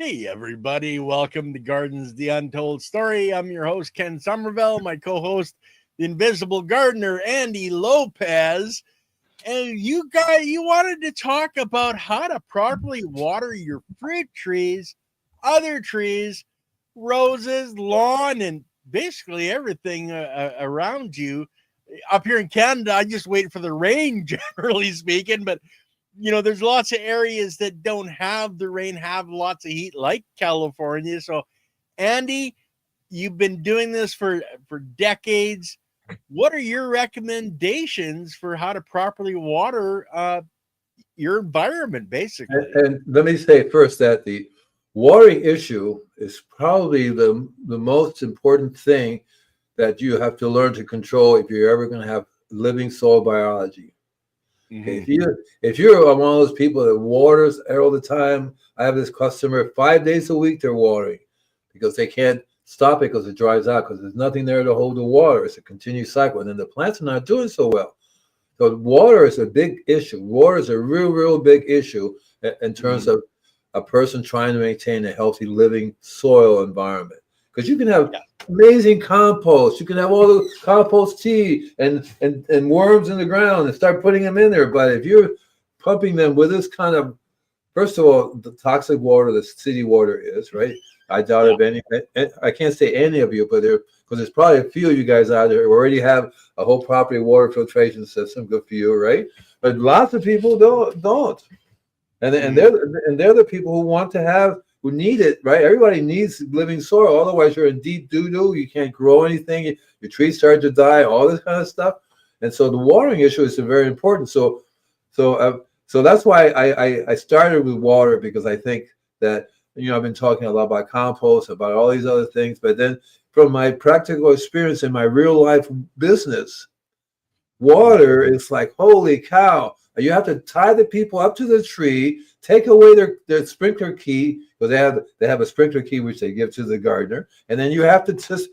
Hey, everybody. Welcome to Gardens, the Untold Story. I'm your host, Ken Somerville, my co host, the Invisible Gardener, Andy Lopez. And you wanted to talk about how to properly water your fruit trees, other trees, roses, lawn, and basically everything around you. Up here in Canada, I just wait for the rain, generally speaking, but there's lots of areas that don't have the rain, have lots of heat, like California. So, Andy, you've been doing this for decades. What are your recommendations for how to properly water your environment, basically? And let me say first that the watering issue is probably the most important thing that you have to learn to control if you're ever going to have living soil biology. Okay, Mm-hmm. if you're one of those people that waters all the time, I have this customer 5 days a week they're watering because they can't stop it because it dries out because there's nothing there to hold the water. It's a continuous cycle, and then the plants are not doing so well. So water is a big issue. Water is a real big issue in terms of a person trying to maintain a healthy living soil environment. Because you can have amazing compost. You can have all the compost tea and worms in the ground and start putting them in there. But if you're pumping them with this kind of, first of all, the toxic water the city water is, right? I doubt if any, I can't say any of you, but because there's probably a few of you guys out there who already have a whole property water filtration system. Good for you, right? But lots of people don't. And they're the people who want to have, who need it, right? Everybody needs living soil. Otherwise, you're in deep doo-doo. You can't grow anything. Your trees start to die, all this kind of stuff. And so the watering issue is very important. So that's why I started with water, because I think that, I've been talking a lot about compost, about all these other things. But then from my practical experience in my real life business, water is like, holy cow. You have to tie the people up to the tree, take away their sprinkler key, because they have a sprinkler key which they give to the gardener, and then you have to just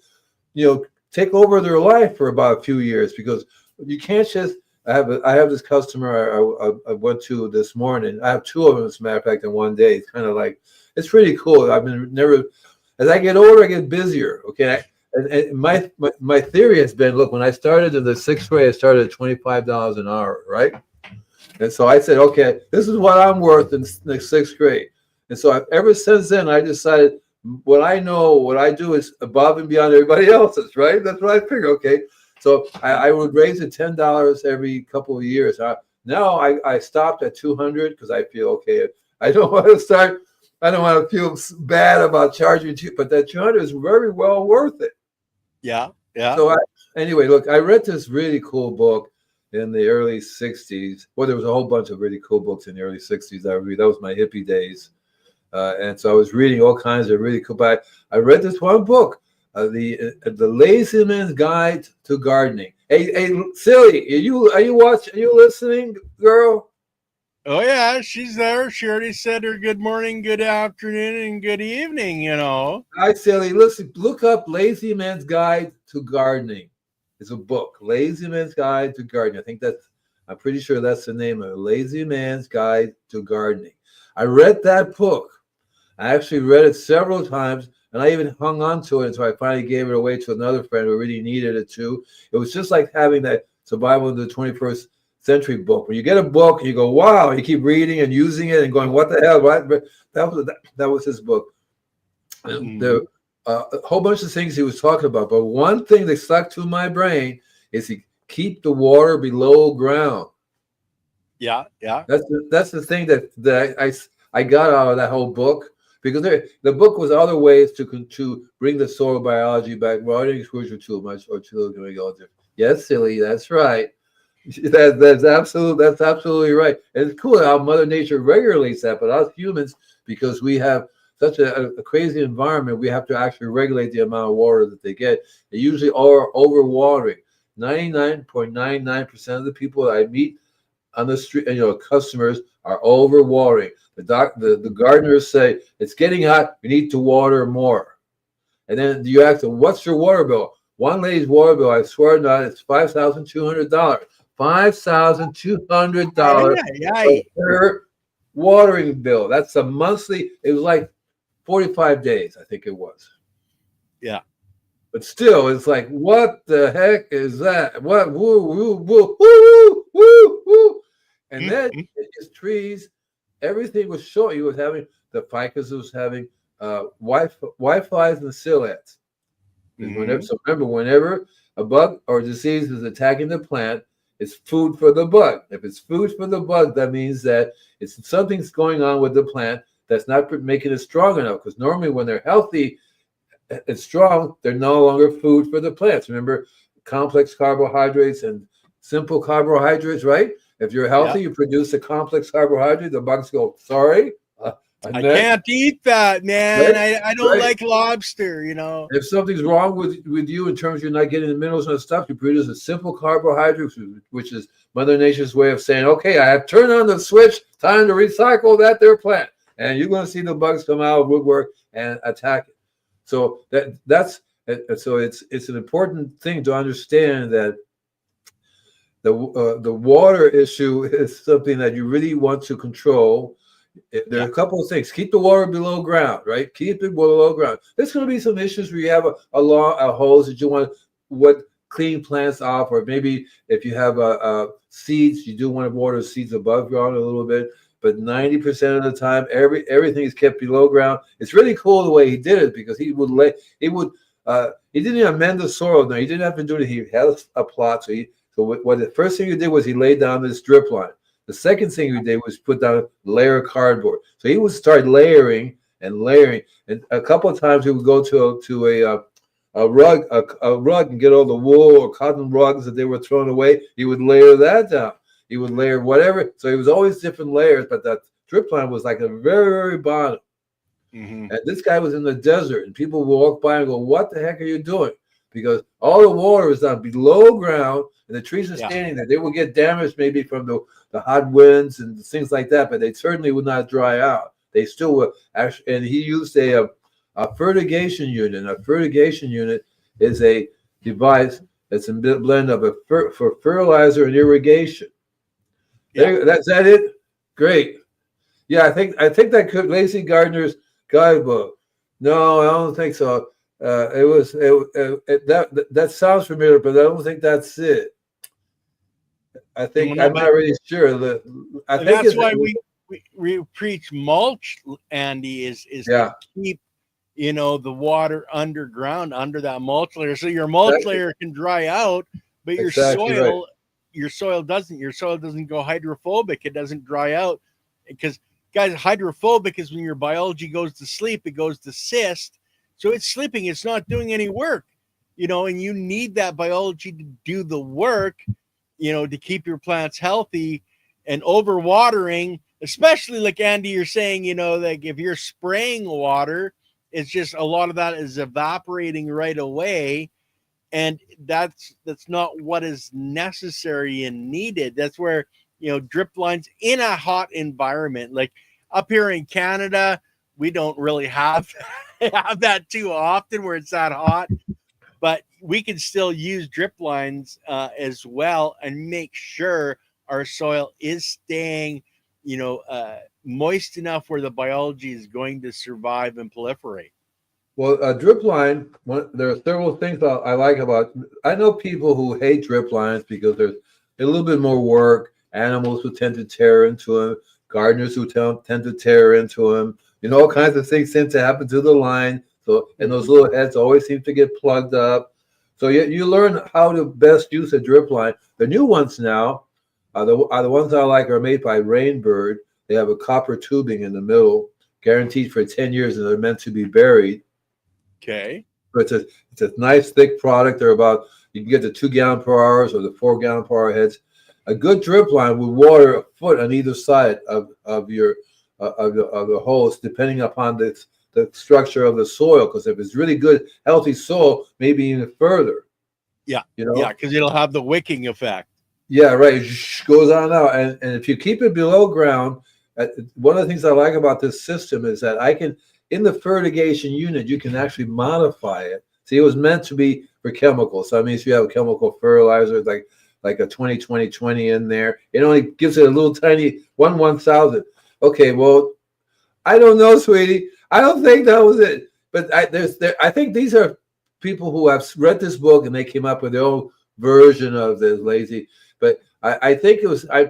take over their life for about a few years, because you can't just. I have this customer I went to this morning. I have two of them, as a matter of fact, in one day. It's kind of like, it's pretty cool. As I get older, I get busier. Okay. And my theory has been, look, when I started in the sixth grade, I started at $25 an hour, right? And so I said, okay, this is what I'm worth in the sixth grade. And so ever since then, I decided what I know, what I do is above and beyond everybody else's, right? That's what I figured. Okay. So I would raise it $10 every couple of years. Now I stopped at 200 because I feel, okay, I don't want to feel bad about charging you, but that 200 is very well worth it. Yeah. So anyway, look, I read this really cool book in the early 60s. Well, there was a whole bunch of really cool books in the early 60s I read. That was my hippie days. And so I was reading all kinds of really cool, but I read this one book, the Lazy Man's Guide to Gardening. Hey, Silly, are you watching? Are you listening, girl? Oh, yeah, she's there. She already said her good morning, good afternoon, and good evening, Hi, Silly. Listen, look up Lazy Man's Guide to Gardening. It's a book, Lazy Man's Guide to Gardening. I'm pretty sure that's the name of it, Lazy Man's Guide to Gardening. I read that book. I actually read it several times, and I even hung on to it until I finally gave it away to another friend who really needed it too. It was just like having that Survival in the 21st Century book. When you get a book, you go, wow, you keep reading and using it and going, what the hell? What? That was his book. There a whole bunch of things he was talking about, but one thing that stuck to my brain is he keep the water below ground. Yeah. That's the thing that I got out of that whole book, because the book was other ways to bring the soil biology back. Well, I didn't exposure too much or too much. Yes, Silly, that's right. That's absolutely right. And it's cool how Mother Nature regulates that, but us humans, because we have such a crazy environment, we have to actually regulate the amount of water that they get. They usually are overwatering. 99.99% of the people that I meet on the street, customers, are overwatering. The gardeners say, it's getting hot, we need to water more. And then you ask them, what's your water bill? One lady's water bill, I swear not, it's $5,200. $5,200 per watering bill. That's a monthly. It was like 45 days, I think it was. Yeah. But still, it's like, what the heck is that? What? Woo, woo, woo, woo, woo, woo. And then his trees, everything was short. He was having, the ficus was having whiteflies and psyllids. So remember, whenever a bug or disease is attacking the plant, it's food for the bug. If it's food for the bug, that means that it's something's going on with the plant that's not making it strong enough. Because normally when they're healthy and strong, they're no longer food for the plants. Remember, complex carbohydrates and simple carbohydrates, right? If you're healthy, you produce a complex carbohydrate. The bugs go, sorry, I can't eat that, man. Right? I don't like lobster, If something's wrong with you in terms of you're not getting the minerals and stuff, you produce a simple carbohydrate, which is Mother Nature's way of saying, okay, I have turned on the switch, time to recycle that there plant. And you're going to see the bugs come out of woodwork and attack it. So it's an important thing to understand that the water issue is something that you really want to control. There are a couple of things. Keep the water below ground, right? Keep it below ground. There's going to be some issues where you have a hose that you want clean plants off, or maybe if you have seeds, you do want to water seeds above ground a little bit. But 90% of the time, everything is kept below ground. It's really cool the way he did it, because he didn't even amend the soil. No, he didn't have to do it. He had a plot. So what the first thing he did was he laid down this drip line. The second thing he did was put down a layer of cardboard. So he would start layering and layering. And a couple of times he would go to a rug and get all the wool or cotton rugs that they were throwing away. He would layer that down. He would layer whatever. So it was always different layers, but that drip line was like a very, very bottom. And this guy was in the desert, and people would walk by and go, what the heck are you doing? Because all the water is down below ground, and the trees are standing there. They will get damaged maybe from the hot winds and things like that, but they certainly would not dry out. They still will. Actually, and he used a fertigation unit. A fertigation unit is a device that's a blend of for fertilizer and irrigation. That's that it? Great. Yeah, I think that could Lazy Gardener's guidebook. No, I don't think so. That sounds familiar, but I don't think that's it. I think I'm not really sure. I think that's why we preach mulch, Andy, is to keep the water underground under that mulch layer, so your mulch layer can dry out, but your soil doesn't. Your soil doesn't go hydrophobic. It doesn't dry out, because guys, hydrophobic is when your biology goes to sleep. It goes to cyst. So it's sleeping. It's not doing any work, and you need that biology to do the work, to keep your plants healthy. And overwatering, especially like Andy, you're saying, like if you're spraying water, it's just a lot of that is evaporating right away. And that's not what is necessary and needed. That's where, drip lines in a hot environment, like up here in Canada, we don't really have that too often where it's that hot, but we can still use drip lines as well, and make sure our soil is staying, moist enough where the biology is going to survive and proliferate. Well, a drip line, there are several things I like about. I know people who hate drip lines because there's a little bit more work. Animals who tend to tear into them, gardeners who tend to tear into them. All kinds of things seem to happen to the line. So, and those little heads always seem to get plugged up. So you learn how to best use a drip line. The new ones now are the ones I like are made by Rainbird. They have a copper tubing in the middle, guaranteed for 10 years, and they're meant to be buried. Okay. So it's a nice thick product. They're about, you can get the 2 gallon per hour or the 4 gallon per hour heads. A good drip line would water a foot on either side of the hose, depending upon the structure of the soil. Because if it's really good, healthy soil, maybe even further. Yeah. Yeah, because it'll have the wicking effect. Yeah, right. It goes on out. And if you keep it below ground, one of the things I like about this system is that in the fertigation unit, you can actually modify it. See, it was meant to be for chemicals. So that means you have chemical fertilizers like a 20-20-20 in there. It only gives it a little tiny 1/1000. Okay, well, I don't know, sweetie. I don't think that was it. But I think these are people who have read this book and they came up with their own version of the lazy. But I think it was. I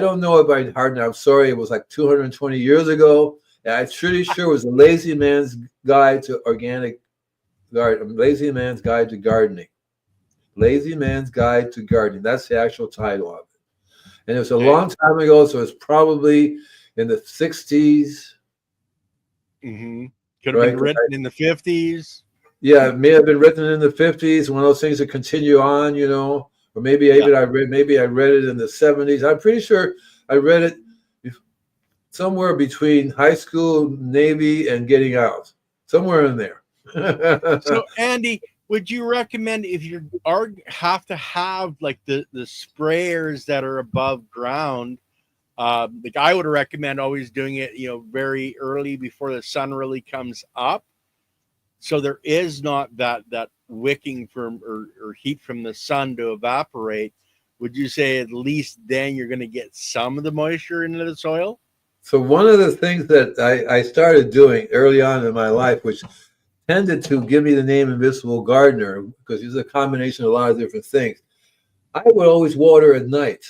don't know about heart now. I'm sorry. It was like 220 years ago. And I'm pretty sure it was a Lazy Man's Guide to Organic Garden. Lazy Man's Guide to Gardening. Lazy Man's Guide to Gardening. That's the actual title of it. And it was a long time ago, so it's probably in the 60s. Mm-hmm. Could have been written in the 50s. Yeah, it may have been written in the 50s. One of those things that continue on, you know, or maybe even I read it in the 70s. I'm pretty sure I read it somewhere between high school, Navy, and getting out, somewhere in there. So, Andy, would you recommend if you have to have like the sprayers that are above ground? Like I would recommend always doing it, very early before the sun really comes up, so there is not that wicking from or heat from the sun to evaporate. Would you say at least then you're going to get some of the moisture into the soil? So one of the things that I started doing early on in my life, which tended to give me the name Invisible Gardener, because it's a combination of a lot of different things. I would always water at night.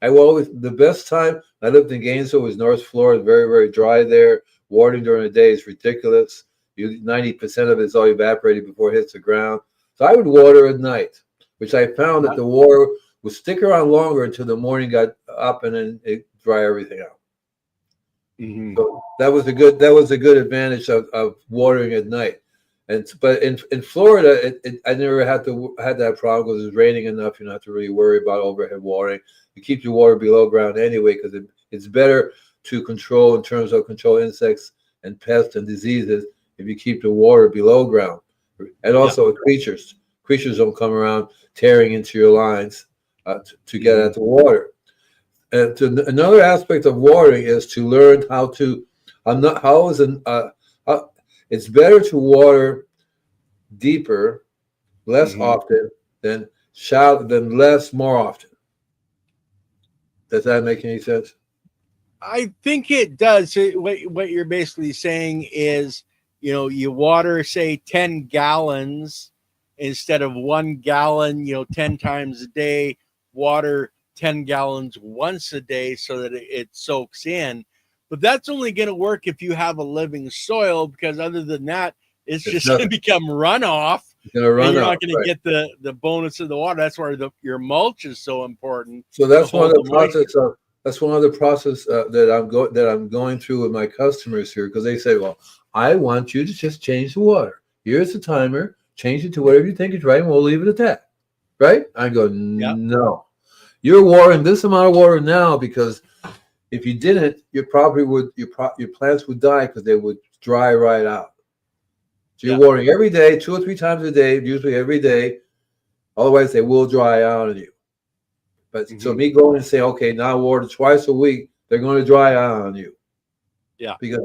The best time I lived in Gainesville was North Florida, very, very dry there. Watering during the day is ridiculous. 90% of it is all evaporated before it hits the ground. So I would water at night, which I found that the water would stick around longer until the morning got up and then it dry everything out. Mm-hmm. So that was a good advantage of watering at night. But in Florida, I never had that problem because it's raining enough. You don't have to really worry about overhead watering. You keep your water below ground anyway because it's better to control in terms of control insects and pests and diseases if you keep the water below ground. And also creatures don't come around tearing into your lines to get at the water. And another aspect of watering is to learn how to. It's better to water deeper, less often than less more often. Does that make any sense? I think it does. What you're basically saying is, you water, say, 10 gallons instead of 1 gallon, 10 times a day. Water 10 gallons once a day so that it soaks in. But that's only going to work if you have a living soil, because other than that, it's just going to become runoff. You're not going to get the bonus of the water. That's why your mulch is so important. So that's one of the process that I'm going through with my customers here, because they say, well, I want you to just change the water. Here's the timer. Change it to whatever you think is right, and we'll leave it at that. Right? I go, no. You're watering this amount of water now because if you didn't, your plants would die because they would dry right out. So you're watering every day, 2 or 3 times a day, usually every day. Otherwise, they will dry out on you. But so me going and saying, okay, now water twice a week, they're going to dry out on you. Yeah. Because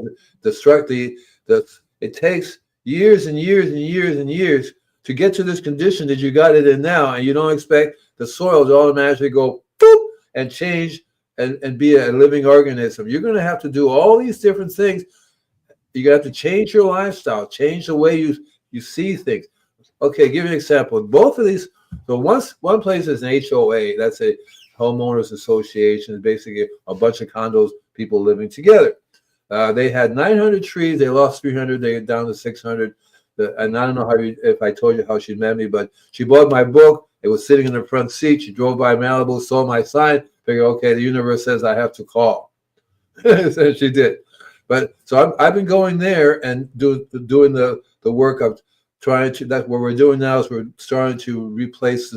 it takes years and years and years and years to get to this condition that you got it in now, and you don't expect the soil to automatically go boop and change and be a living organism. You're going to have to do all these different things. You're going to have to change your lifestyle, change the way you see things. Okay, give you an example. Both of these, so one place is an HOA, that's a homeowners association, basically a bunch of condos, people living together. They had 900 trees. They lost 300. They got down to 600. And I don't know if I told you how she met me, but she bought my book. It was sitting in the front seat. She drove by Malibu, saw my sign, figured, okay, the universe says I have to call. So she did. But so I've been going there and doing the work of trying to. That's what we're doing now is we're starting to replace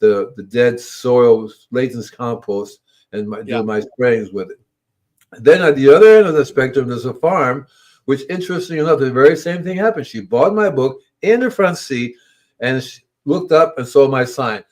the dead soil, Layton's compost, and do my sprayings with it. Then at the other end of the spectrum, there's a farm, which, interesting enough, the very same thing happened. She bought my book in the front seat, and she looked up and saw my sign.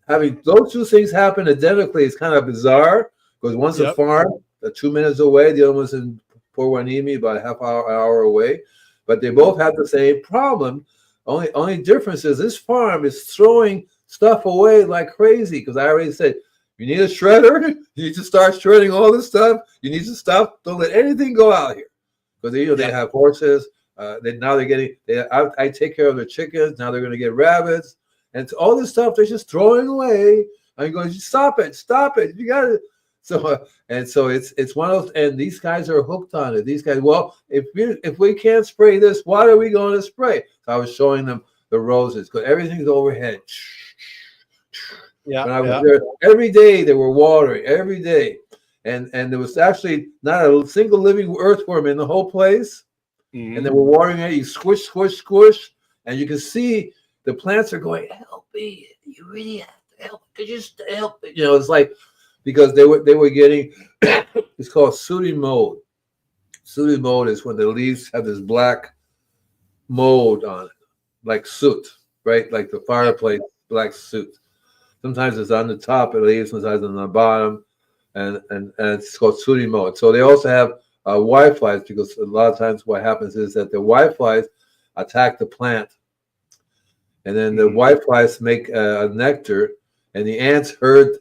Having those two things happen identically is kind of bizarre, because one's a farm, 2 minutes away, the other one's in Port Hueneme, about a half hour away. But they both have the same problem. Only difference is this farm is throwing stuff away like crazy, because I already said, you need a shredder. You need to start shredding all this stuff. You need to stop. Don't let anything go out here. because they have horses. Now they're getting. I take care of their chickens. Now they're going to get rabbits, and all this stuff they're just throwing away. I'm going, stop it, stop it. You got to. So it's one of those, and these guys are hooked on it. These guys, well, if we can't spray this, what are we going to spray? So I was showing them the roses because everything's overhead. Yeah. When I was there, every day they were watering every day, and there was actually not a single living earthworm in the whole place. Mm-hmm. And they were watering it. You squish, squish, squish, and you can see the plants are going, help me! You really have to help. Could you help me? It's like, because they were getting it's called sooty mold. Sooty mold is when the leaves have this black mold on it, like soot, right? Like the fireplace black soot. Sometimes it's on the top of the leaves, sometimes on the bottom, and it's called sooty mold. So they also have whiteflies, because a lot of times what happens is that the whiteflies attack the plant, and then the whiteflies make nectar, and the ants herd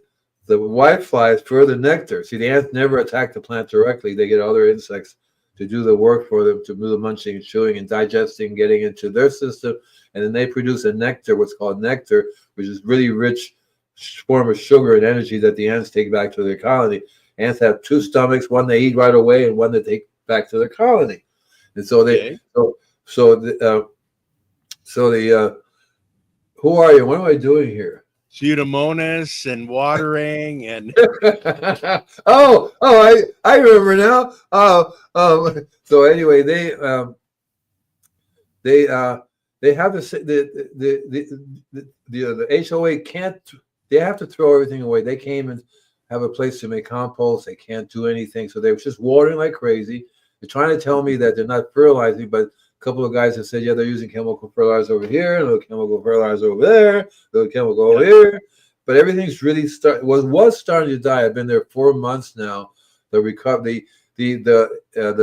the whiteflies for the nectar. See, the ants never attack the plant directly. They get other insects to do the work for them, to do the munching and chewing and digesting, getting into their system. And then they produce a nectar, what's called nectar, which is really rich form of sugar and energy that the ants take back to their colony. Ants have two stomachs, one they eat right away and one they take back to their colony. And so who are you? What am I doing here? Pseudomonas and watering and I remember now. So anyway, they have the HOA can't. They have to throw everything away. They came and have a place to make compost. They can't do anything, so they were just watering like crazy. They're trying to tell me that they're not fertilizing, but a couple of guys have said, yeah, they're using chemical fertilizer over here, a little chemical fertilizer over there, a little chemical over here. But everything's really was starting to die. I've been there 4 months now. The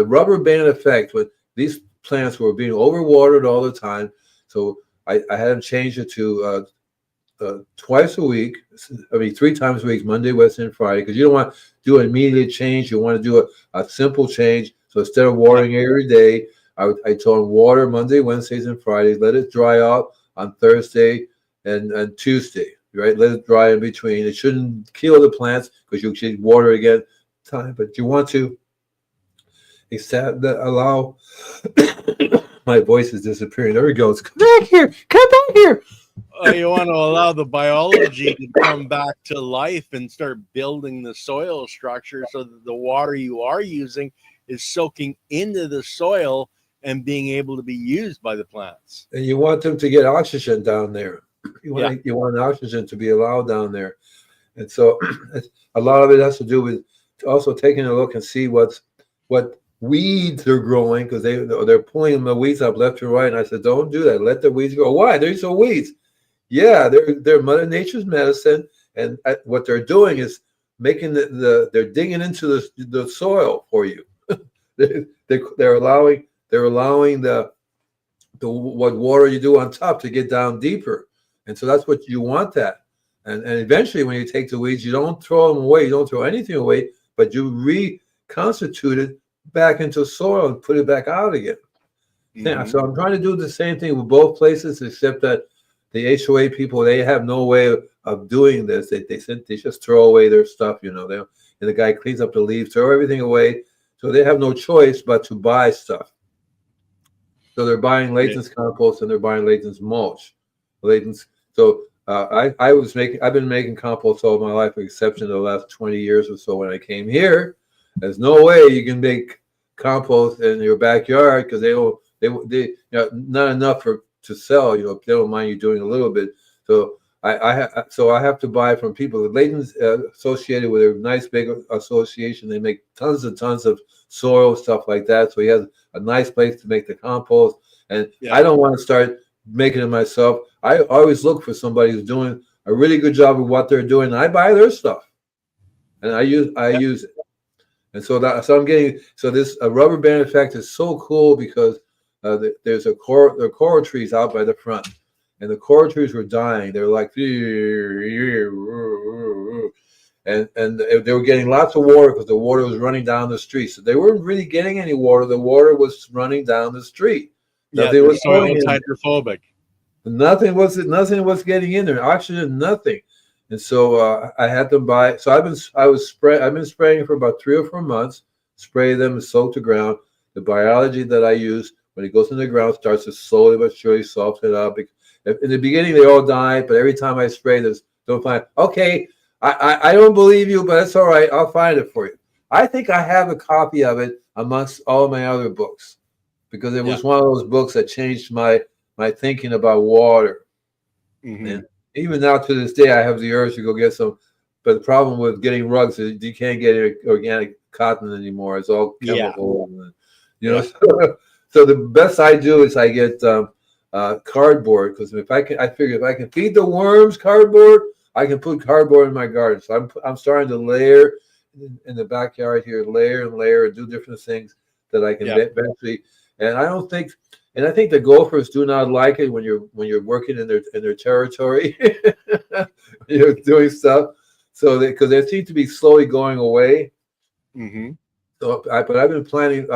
rubber band effect, when these plants were being overwatered all the time. So I had them change it to twice a week. I mean, 3 times a week, Monday, Wednesday, and Friday, because you don't want to do an immediate change. You want to do a simple change. So instead of watering every day, I told them water Monday, Wednesdays, and Fridays. Let it dry out on Thursday and Tuesday, right? Let it dry in between. It shouldn't kill the plants because you should water again time, but you want to allow my voice is disappearing. There it goes. Come back here. Come back here. You want to allow the biology to come back to life and start building the soil structure so that the water you are using is soaking into the soil and being able to be used by the plants. And you want them to get oxygen down there. You want oxygen to be allowed down there. And so a lot of it has to do with also taking a look and see what weeds are growing, because they're pulling the weeds up left and right. And I said, don't do that. Let the weeds grow. Why? There's no weeds. Yeah, they're Mother Nature's medicine. And what they're doing is making they're digging into the soil for you. They're allowing the what water you do on top to get down deeper, and so that's what you want. That and eventually, when you take the weeds, you don't throw them away. You don't throw anything away, but you reconstitute it back into soil and put it back out again. Yeah, so I'm trying to do the same thing with both places, except that the HOA people, they have no way of doing this. They just throw away their stuff, and the guy cleans up the leaves, throw everything away. So they have no choice but to buy stuff. So they're buying Layton's compost and they're buying Layton's mulch. So I've been making compost all my life, with exception of the last 20 years or so. When I came here, there's no way you can make compost in your backyard, because they not enough to sell. They don't mind you doing a little bit. So I have to buy from people. Layton's associated with a nice big association. They make tons and tons of soil, stuff like that. So he has a nice place to make the compost. And I don't want to start making it myself. I always look for somebody who's doing a really good job of what they're doing. And I buy their stuff, and I use it. And so I'm getting this rubber band effect is so cool, because there's there are coral trees out by the front. And the coral trees were dying. They were like, and they were getting lots of water because the water was running down the street. So they weren't really getting any water. The water was running down the street. Yeah, Nothing the was soil going is in. hydrophobic. Nothing was getting in there. Oxygen, nothing. And so I had them buy. So I've been spraying for about 3 or 4 months. Spray them and soak the ground. The biology that I use when it goes in the ground starts to slowly but surely soften it up. In the beginning, they all die, but every time I spray this, don't find. Okay, I don't believe you, but it's all right. I'll find it for you. I think I have a copy of it amongst all my other books because it was one of those books that changed my thinking about water. Mm-hmm. And even now to this day, I have the urge to go get some. But the problem with getting rugs is you can't get organic cotton anymore. It's all chemical. And, so the best I do is I get cardboard because I figure if I can feed the worms cardboard, I can put cardboard in my garden. So I'm starting to layer in the backyard here, layer and layer, and do different things that I can eventually. And I think the gophers do not like it when you're working in their territory. You're doing stuff, so because they seem to be slowly going away. Mm-hmm. So, but I've been planting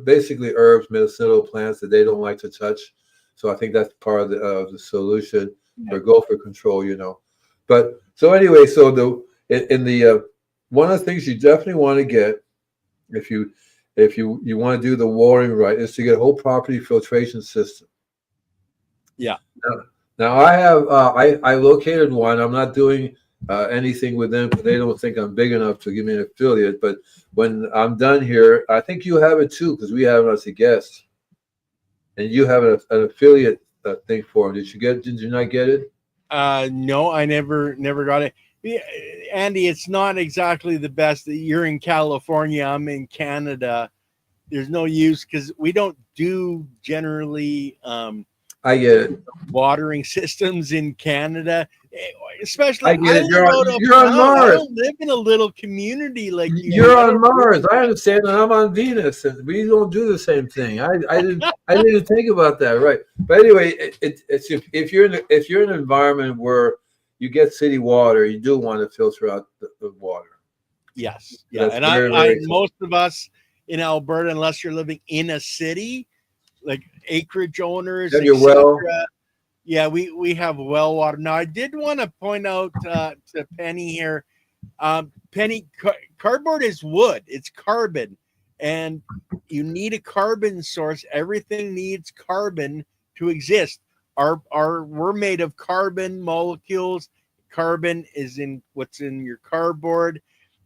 basically herbs, medicinal plants that they don't like to touch. So I think that's part of the solution for gopher control. But so anyway, so one of the things you definitely want to get if you want to do the watering right is to get a whole property filtration system. Yeah. Now I have I located one. I'm not doing anything with them because they don't think I'm big enough to give me an affiliate. But when I'm done here, I think you have it too because we have it as a guest, and you have an affiliate thing for them. Did you not get it? No, I never got it. Andy, it's not exactly the best. You're in California. I'm in Canada. There's no use because we don't do generally. I get it. Watering systems in Canada, especially. I get it. You're on Mars. I don't live in a little community like you. You're on Mars. I understand that. I'm on Venus, and we don't do the same thing. I didn't think about that, right? But anyway, it's if you're in an environment where you get city water, you do want to filter out the water. Yes, yeah, and I most of us in Alberta, unless you're living in a city, like acreage owners, have your well. Yeah, we have well water. Now, I did want to point out to Penny here. Penny, cardboard is wood. It's carbon, and you need a carbon source. Everything needs carbon to exist. We're made of carbon molecules. Carbon is in what's in your cardboard.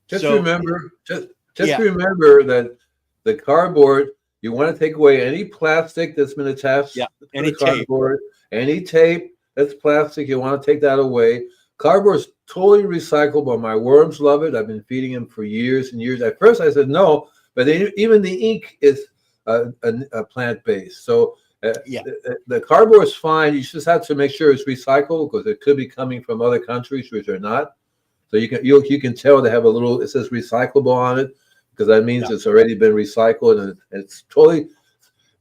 Just remember that the cardboard. You want to take away any plastic that's been attached to the cardboard, any tape that's plastic. You want to take that away. Cardboard is totally recyclable. My worms love it. I've been feeding them for years and years. At first, I said no, but even the ink is a plant-based. So the cardboard is fine. You just have to make sure it's recycled because it could be coming from other countries which are not. So you can tell they have it says recyclable on it. Because that means it's already been recycled and it's totally.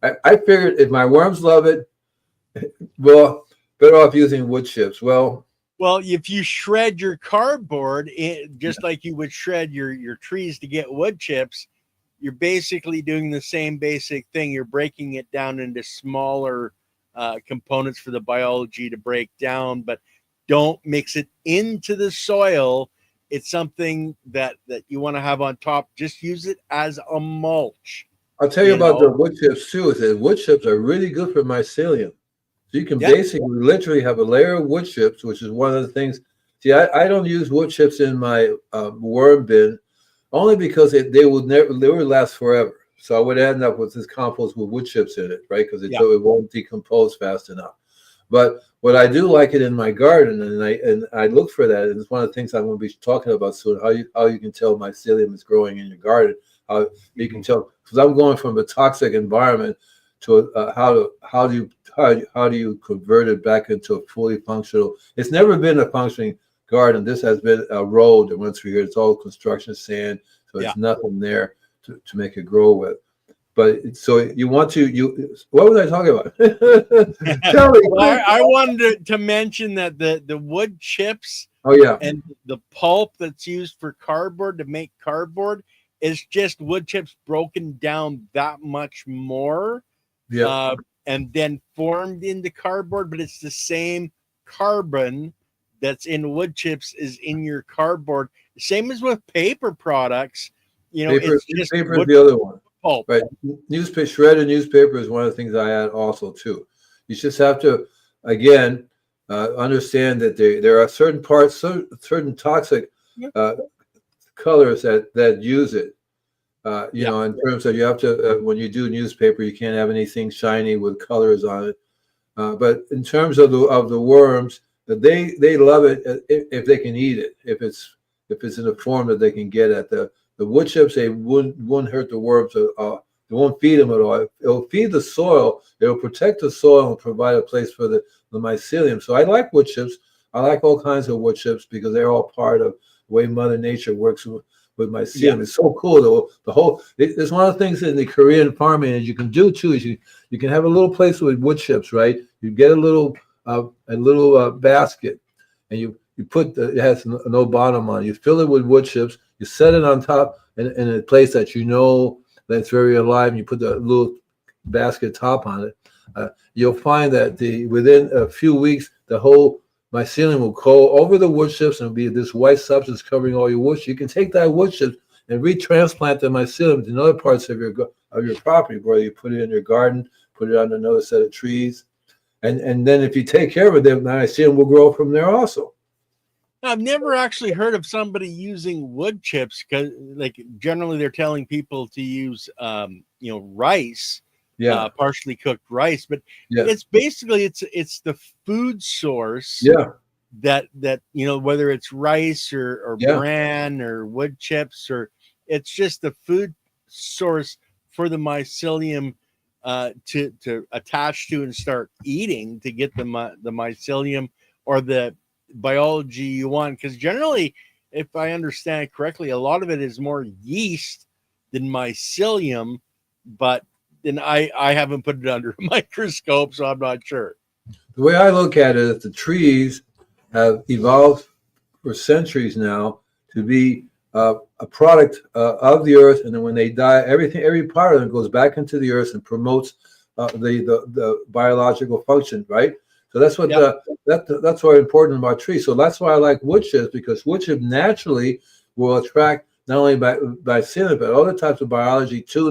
I figured if my worms love it, well, better off using wood chips. Well, if you shred your cardboard, just like you would shred your trees to get wood chips, you're basically doing the same basic thing. You're breaking it down into smaller components for the biology to break down, but don't mix it into the soil. It's something that you want to have on top. Just use it as a mulch. I'll tell you about the wood chips too. Is that wood chips are really good for mycelium. So you can basically literally have a layer of wood chips, which is one of the things. See, I don't use wood chips in my worm bin only because they would last forever. So I would end up with this compost with wood chips in it, right? Because it won't decompose fast enough. But what I do like it in my garden, and I look for that, and it's one of the things I'm going to be talking about soon. How you can tell mycelium is growing in your garden. How you can tell, because I'm going from a toxic environment to how do you convert it back into a fully functional. It's never been a functioning garden. This has been a road that went through here. It's all construction sand, so it's nothing there to make it grow with. But so you want to what was I talking about? Tell me. Well, I wanted to mention that the wood chips Oh yeah, and the pulp that's used for cardboard to make cardboard is just wood chips broken down that much more, yeah. uh, and then formed into cardboard. But it's the same carbon that's in wood chips is in your cardboard. Same as with paper products. Paper, It's just paper is wood the other one, pulp. right? Newspaper, shredded newspaper is one of the things I add also too. You just have to, again, understand that there are certain parts, certain toxic Yeah. uh, colors that use it. Yeah. In terms of you have to when you do newspaper, you can't have anything shiny with colors on it. But in terms of the worms, that they love it if they can eat it. If it's in a form that they can get at the wood chips, they wouldn't hurt the worms. They won't feed them at all. It'll feed the soil. It'll protect the soil and provide a place for the mycelium. So I like wood chips. I like all kinds of wood chips because they're all part of the way Mother Nature works with Yeah. mycelium. It's so cool. The whole it's one of the things in the Korean farming that you can do too is you can have a little place with wood chips, right? You get a little basket, and you put it has no bottom on it. You fill it with wood chips. You set it on top in a place that that's very alive. And you put the little basket top on it. You'll find that within a few weeks the whole mycelium will go over the wood chips and it'll be this white substance covering all your wood chips. You can take that wood chips and retransplant the mycelium to other parts of your property, whether you put it in your garden, put it on another set of trees, and then if you take care of it, then the mycelium will grow from there also. I've never actually heard of somebody using wood chips because, like, generally they're telling people to use, rice, Yeah, partially cooked rice, but yeah, it's basically it's the food source yeah, that whether it's rice or yeah. bran or wood chips, or it's just the food source for the mycelium to attach to and start eating to get the mycelium or the biology you want. Because generally, if I understand correctly, a lot of it is more yeast than mycelium, but then I haven't put it under a microscope, so I'm not sure. The way I look at it is the trees have evolved for centuries now to be a product of the earth, and then when they die, every part of them goes back into the earth and promotes the biological function, right? So that's what Yep. that's what's important about trees. So that's why I like wood chips, because wood chip naturally will attract not only by sin, but other types of biology to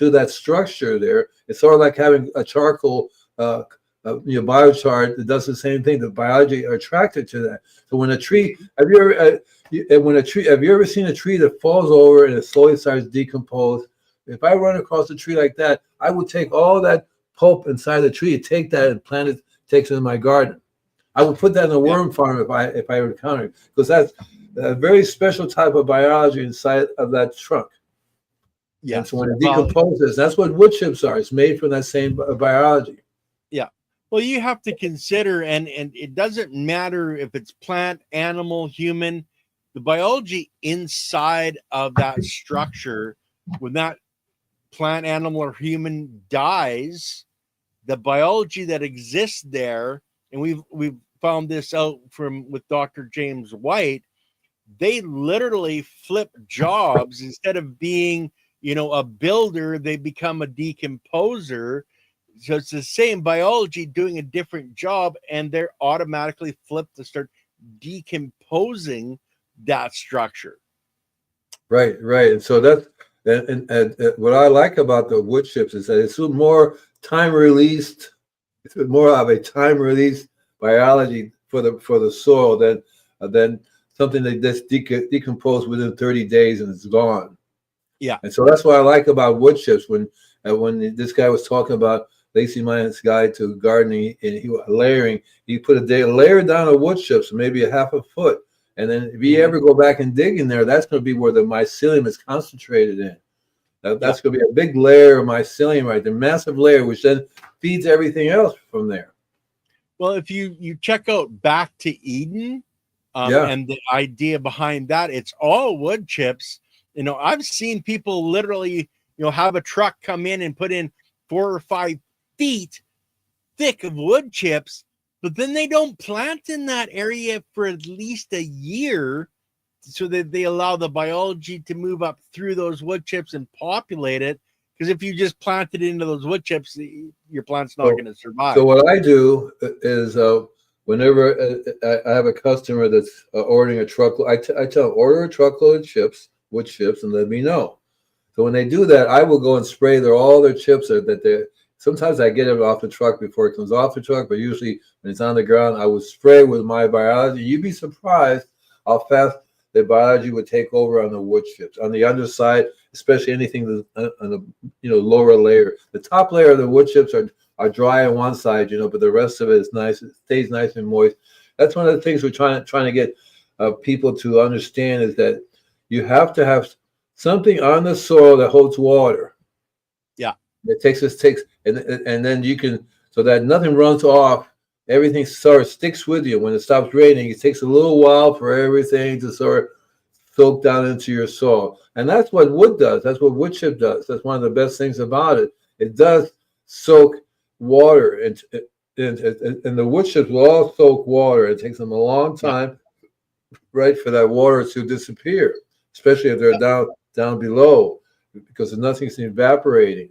that structure there. It's sort of like having a charcoal biochar that does the same thing. The biology are attracted to that. So when a tree, have you ever seen a tree that falls over and it slowly starts to decompose? If I run across a tree like that, I would take all that pulp inside the tree, take that and plant it, takes it in my garden. I would put that in a Yep. worm farm if I encounter it, because that's a very special type of biology inside of that trunk. And Yes. so when it Well, decomposes, that's what wood chips are. It's made from that same biology. yeah. Well, you have to consider, and it doesn't matter if it's plant, animal, human, the biology inside of that structure, when that plant, animal, or human dies, the biology that exists there, and we've found this out from with Dr. James White, they literally flip jobs. Instead of being, a builder, they become a decomposer. So it's the same biology doing a different job, and they're automatically flipped to start decomposing that structure. Right, right. And so that's and what I like about the wood chips is that it's more time released. It's more of a time released biology for the soil than something that just decompose within 30 days and it's gone. Yeah. And so that's what I like about wood chips. When this guy was talking about Lacey Minot's Guide to Gardening, and he was layering, he put a layer down of wood chips, maybe a half a foot. And then if you ever go back and dig in there, that's going to be where the mycelium is concentrated in. That's going to be a big layer of mycelium right there, massive layer, which then feeds everything else from there. Well, if you check out Back to Eden, Yeah, and the idea behind that, it's all wood chips. I've seen people literally, have a truck come in and put in 4 or 5 feet thick of wood chips but then they don't plant in that area for at least a year so that they allow the biology to move up through those wood chips and populate it. Because if you just plant it into those wood chips, your plant's not going to survive. So what I do is whenever I have a customer that's ordering a truckload, I tell them, order a truckload of chips, wood chips, and let me know. So when they do that, I will go and spray all their chips that they. Sometimes I get it off the truck before it comes off the truck, but usually when it's on the ground, I will spray with my biology. You'd be surprised how fast the biology would take over on the wood chips. On the underside, especially anything on the lower layer. The top layer of the wood chips are dry on one side, but the rest of it is nice. It stays nice and moist. That's one of the things we're trying to get people to understand is that you have to have something on the soil that holds water. Yeah. And then you can, so that nothing runs off, everything sort of sticks with you. When it stops raining, it takes a little while for everything to sort of soak down into your soil. And that's what wood does. That's what wood chip does. That's one of the best things about it. It does soak water, and the wood chips will all soak water. It takes them a long time, right, for that water to disappear, especially if they're down below, because nothing's evaporating.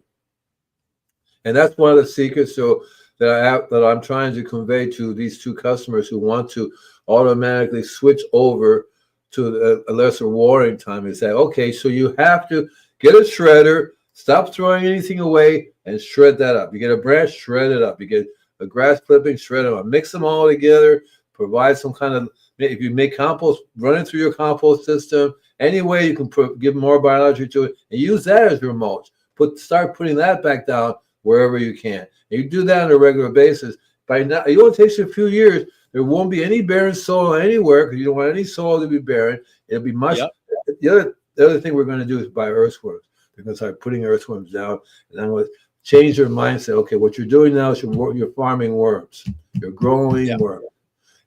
And that's one of the secrets that I'm trying to convey to these two customers who want to automatically switch over to a lesser watering time, is that, okay, so you have to get a shredder, stop throwing anything away, and shred that up. You get a branch, shred it up. You get a grass clipping, shred it up. Mix them all together, provide some kind of, if you make compost, run it through your compost system. Any way you can give more biology to it, and use that as your mulch. Start putting that back down wherever you can. And you do that on a regular basis. By now, it only takes you a few years. There won't be any barren soil anywhere because you don't want any soil to be barren. It'll be much. Yep. The other thing we're going to do is buy earthworms. We're going to start putting earthworms down, and I'm going to change your mindset. Okay, what you're doing now is you're farming worms. You're growing worms.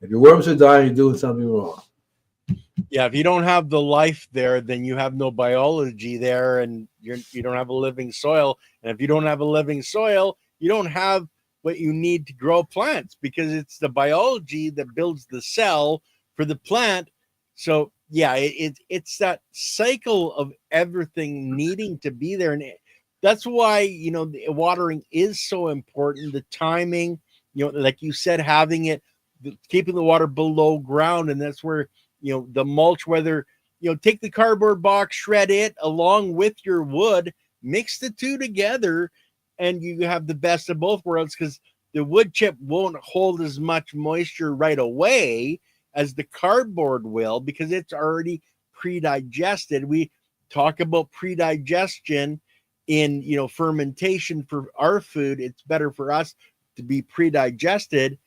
If your worms are dying, you're doing something wrong. Yeah, if you don't have the life there, then you have no biology there, and you don't have a living soil. And if you don't have a living soil, you don't have what you need to grow plants, because it's the biology that builds the cell for the plant. So yeah, it's that cycle of everything needing to be there, and that's why the watering is so important. The timing, like you said, having it, keeping the water below ground, and that's where the mulch, whether take the cardboard box, shred it along with your wood, mix the two together, and you have the best of both worlds, because the wood chip won't hold as much moisture right away as the cardboard will, because it's already pre-digested. We talk about pre-digestion in fermentation for our food. It's better for us to be pre-digested.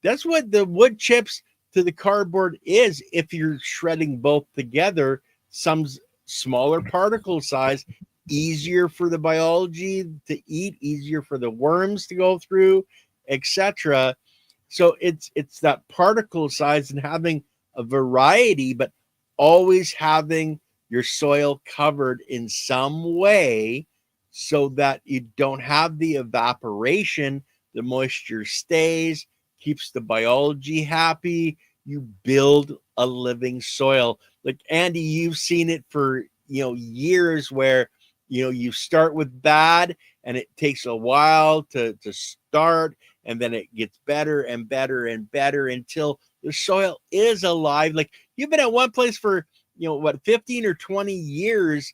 That's what the wood chips to the cardboard is. If you're shredding both together, some smaller particle size, easier for the biology to eat, easier for the worms to go through, etc. So it's that particle size and having a variety, but always having your soil covered in some way so that you don't have the evaporation, the moisture stays, keeps the biology happy. You build a living soil. Like Andy, you've seen it for years, where you start with bad and it takes a while to start, and then it gets better and better and better until the soil is alive. Like you've been at one place for 15 or 20 years.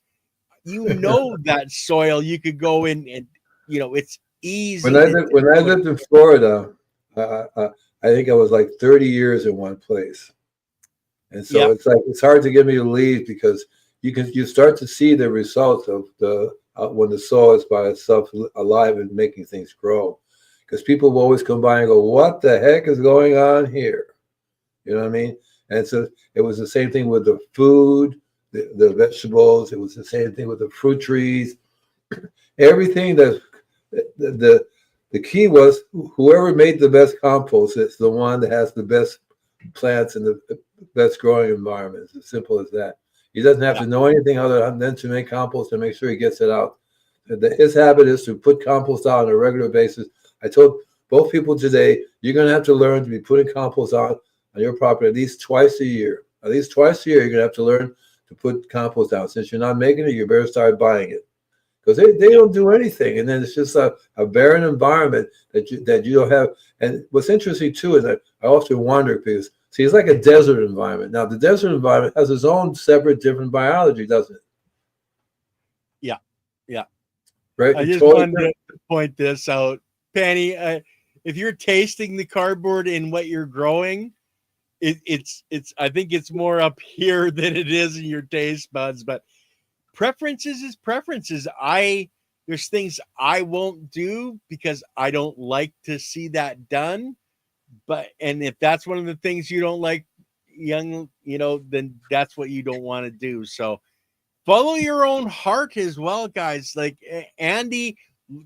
That soil, you could go in and it's easy. When I lived in Florida, I think I was like 30 years in one place. And so it's hard to get me to leave, because you start to see the results of when the soil is by itself alive and making things grow. Because people will always come by and go, what the heck is going on here? You know what I mean? And so it was the same thing with the food, the vegetables. It was the same thing with the fruit trees. Everything that the key was, whoever made the best compost is the one that has the best plants and the best growing environment. It's as simple as that. He doesn't have to know anything other than to make compost and make sure he gets it out. His habit is to put compost out on a regular basis. I told both people today, you're going to have to learn to be putting compost on your property at least twice a year. At least twice a year, you're going to have to learn to put compost down. Since you're not making it, you better start buying it, because they don't do anything, and then it's just a barren environment that you don't have. And what's interesting too is that I often wonder, because see, it's like a desert environment. Now, the desert environment has its own separate, different biology, doesn't it? Yeah, yeah. Right. I just totally wanted to point this out, Penny. If you're tasting the cardboard in what you're growing, it's. I think it's more up here than it is in your taste buds. But preferences is preferences. There's things I won't do because I don't like to see that done. And if that's one of the things you don't like, then that's what you don't want to do. So follow your own heart as well, guys. Like Andy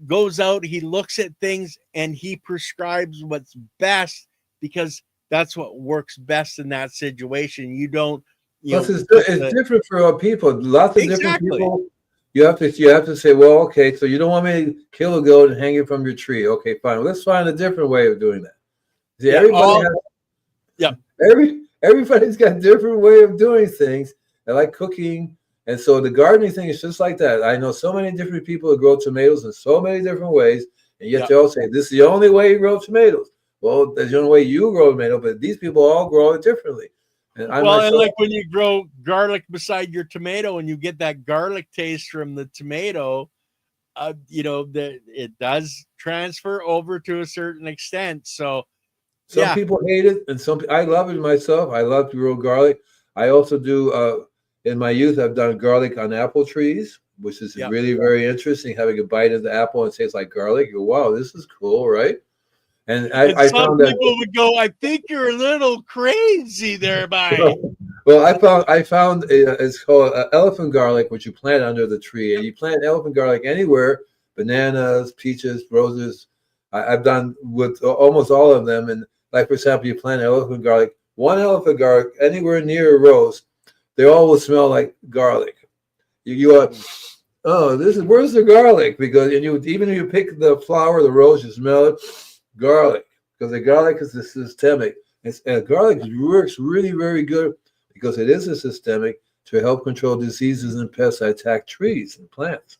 goes out, he looks at things and he prescribes what's best because that's what works best in that situation. You don't, Plus, it's different for all people. Lots of different people. You have to say, well, okay, so you don't want me to kill a goat and hang it from your tree. Okay, fine. Well, let's find a different way of doing that. See, everybody's got a different way of doing things. I like cooking. And so the gardening thing is just like that. I know so many different people who grow tomatoes in so many different ways, and yet they all say, this is the only way you grow tomatoes. Well, that's the only way you grow tomato, but these people all grow it differently. And like when you grow garlic beside your tomato and you get that garlic taste from the tomato, it does transfer over to a certain extent. So some people hate it, and I love it myself. I love to grow garlic. I also do, in my youth, I've done garlic on apple trees, which is really very interesting, having a bite of the apple and tastes like garlic. You go, wow, this is cool, right? And I some people would go, I think you're a little crazy there, Mike. Well, I found it's called elephant garlic, which you plant under the tree, and you plant elephant garlic anywhere, bananas, peaches, roses. I've done with almost all of them. And like, for example, you plant one elephant garlic anywhere near a rose, they all will smell like garlic. Where's the garlic? Because even if you pick the flower, the rose, you smell it. Garlic, because the garlic is systemic. Garlic works really, very good because it is a systemic to help control diseases and pests that attack trees and plants.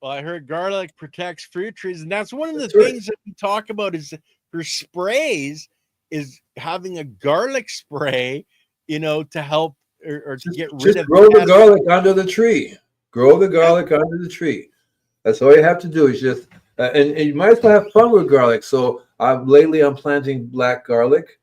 Well, I heard garlic protects fruit trees, and that's one of the things that we talk about is for sprays is having a garlic spray, to help or to get rid of. Grow the garlic under the tree. Grow the garlic under the tree. That's all you have to do is just. And you might as well have fun with garlic. So lately I'm planting black garlic.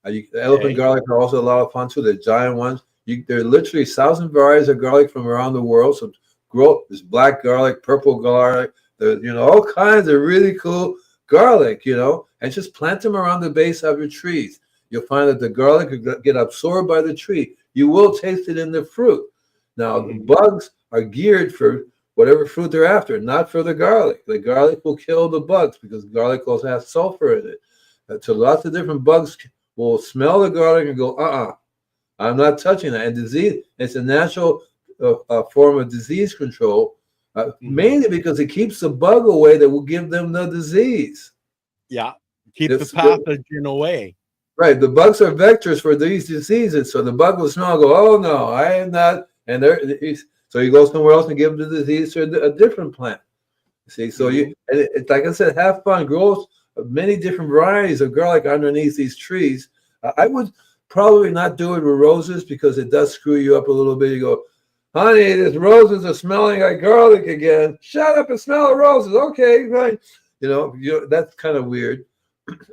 Elephant garlic are also a lot of fun too. They're giant ones. There are literally 1,000 varieties of garlic from around the world. So grow this black garlic, purple garlic. There's all kinds of really cool garlic. And just plant them around the base of your trees. You'll find that the garlic will get absorbed by the tree. You will taste it in the fruit. Now the bugs are geared for whatever fruit they're after, not for the garlic. The garlic will kill the bugs because garlic also has sulfur in it. So lots of different bugs will smell the garlic and go, I'm not touching that. And disease, it's a natural form of disease control, mainly because it keeps the bug away that will give them the disease. Yeah, keep the pathogen away. Right, the bugs are vectors for these diseases. So the bug will smell and go, oh no, I am not. And so you go somewhere else and give them the disease to a different plant. See, so like I said, have fun. Grow many different varieties of garlic underneath these trees. I would probably not do it with roses because it does screw you up a little bit. You go, honey, these roses are smelling like garlic again. Shut up and smell the roses. Okay, fine. That's kind of weird.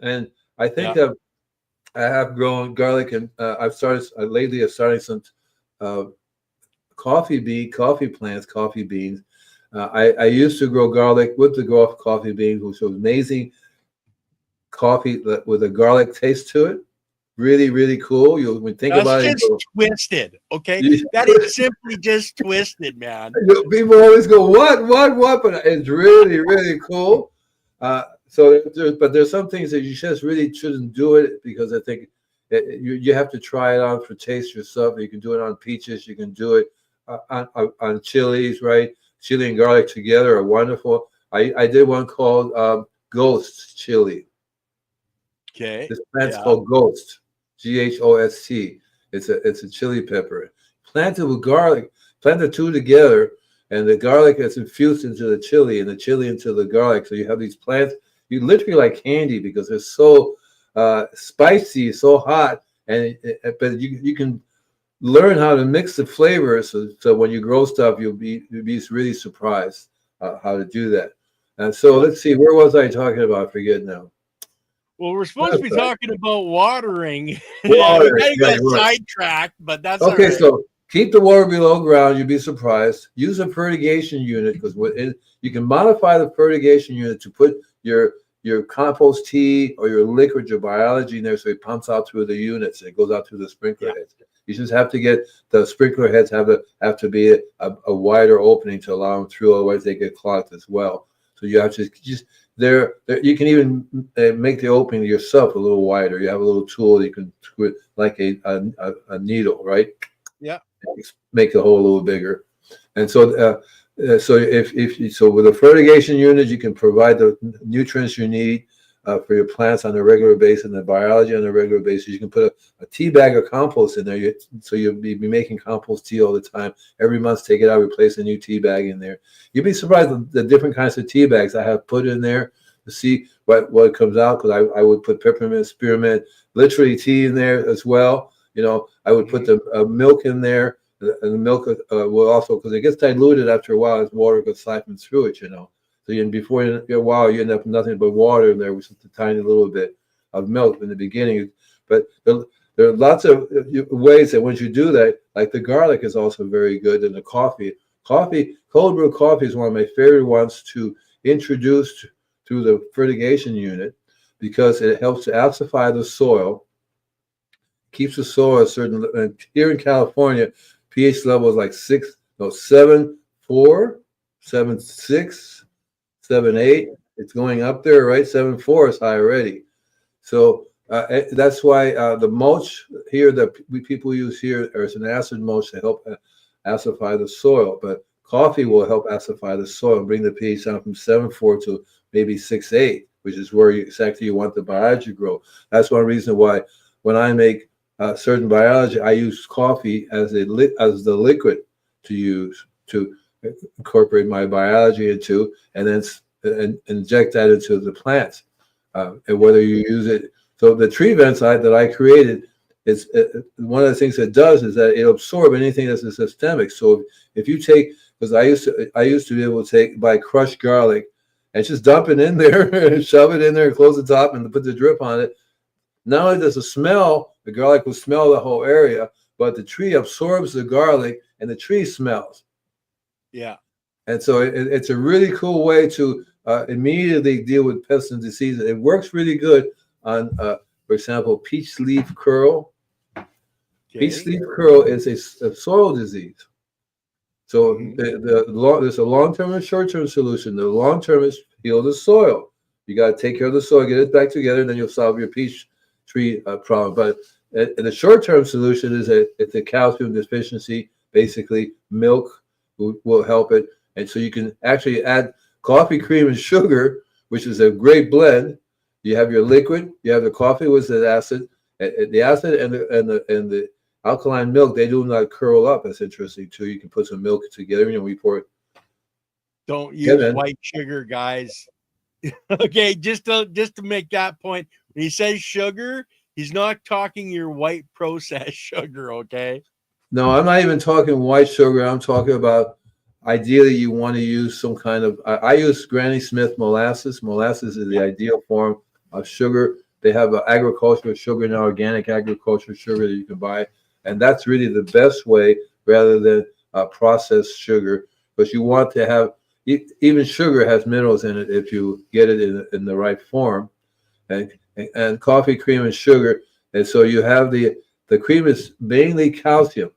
And I think I have grown garlic, and I've started some coffee beans. I used to grow garlic with the coffee beans, which was amazing coffee with a garlic taste to it. Really, really cool. When think about it, just twisted. Okay, that is simply just twisted, man. People always go, what? But it's really, really cool. But there's some things that you just really shouldn't do it because I think you have to try it out for taste yourself. You can do it on peaches. You can do it on chilies, right? Chili and garlic together are wonderful. I did one called ghost chili. Okay. This plant's Yeah. called Ghost, Ghost. It's a chili pepper. Plant it with garlic. Plant the two together, and the garlic is infused into the chili, and the chili into the garlic. So you have these plants. You literally like candy because they're so spicy, so hot, and but you can learn how to mix the flavors. So when you grow stuff, you'll be really surprised how to do that. And so Yep. let's see, where was I talking about? I forget now. Well, we're supposed to That's be right. talking about watering. Yeah, we Water. kind of Yeah, got you're right. sidetracked, but that's all Okay, right. so keep the water below ground. You'd be surprised. Use a fertigation unit because you can modify the fertigation unit to put your compost tea or your liquid, your biology in there, so it pumps out through the units. It goes out through the sprinkler Yeah. heads. You just have to get the sprinkler heads have to be a wider opening to allow them through. Otherwise, they get clogged as well. So you have to just there. You can even make the opening yourself a little wider. You have a little tool you can screw it like a needle, right? Yeah. Make the hole a little bigger. And so so with a fertigation unit, you can provide the nutrients you need for your plants on a regular basis and the biology on a regular basis. You can put a tea bag of compost in there, so you'll be making compost tea all the time. Every month, take it out, replace a new tea bag in there. You'd be surprised at the different kinds of tea bags I have put in there to see what comes out, because I would put peppermint, spearmint, literally tea in there as well. I would put the milk in there, and the milk will also, because it gets diluted after a while as water gets siphoned through it. So before a while, you end up with nothing but water in there, with just a tiny little bit of milk in the beginning. But there are lots of ways that once you do that, like the garlic is also very good, and the coffee. Cold brew coffee is one of my favorite ones to introduce through the fertigation unit, because it helps to acidify the soil, keeps the soil a certain. And here in California, pH level is like 7.4, 7.6, 7.8. It's going up there, right? 7.4 is high already. So that's why the mulch here that people use here is an acid mulch to help acidify the soil. But coffee will help acidify the soil and bring the pH down from 7.4 to maybe 6.8, which is where exactly you want the biology to grow. That's one reason why when I make certain biology, I use coffee as the liquid to use to incorporate my biology into, and then inject that into the plants. And whether you use it, so the tree vent site that I created is one of the things it does is that it absorbs anything that's systemic. So if you take, because I used to be able to buy crushed garlic and just dump it in there and shove it in there and close the top and put the drip on it. Not only does the garlic will smell the whole area, but the tree absorbs the garlic and the tree smells. Yeah. And so it's a really cool way to immediately deal with pests and diseases. It works really good on, for example, peach leaf curl. Okay. Peach leaf curl is a soil disease. So there's a long-term and short-term solution. The long-term is heal the soil. You got to take care of the soil, get it back together, and then you'll solve your peach tree problem. But the short-term solution is it's a calcium deficiency. Basically, milk will help it. And so you can actually add coffee cream and sugar, which is a great blend. You have your liquid, you have the coffee with the acid. The acid and the alkaline milk, they do not curl up. That's interesting too. You can put some milk together, we pour it. Don't use white sugar, guys. Okay, just to make that point, when he says sugar, he's not talking your white processed sugar, okay? No, I'm not even talking white sugar. I'm talking about, ideally you want to use some kind of, I use Granny Smith molasses. Molasses is the ideal form of sugar. They have agricultural sugar now, organic agricultural sugar that you can buy. And that's really the best way, rather than processed sugar. But you want to have, even sugar has minerals in it if you get it in the right form. And coffee cream and sugar. And so you have the cream is mainly calcium.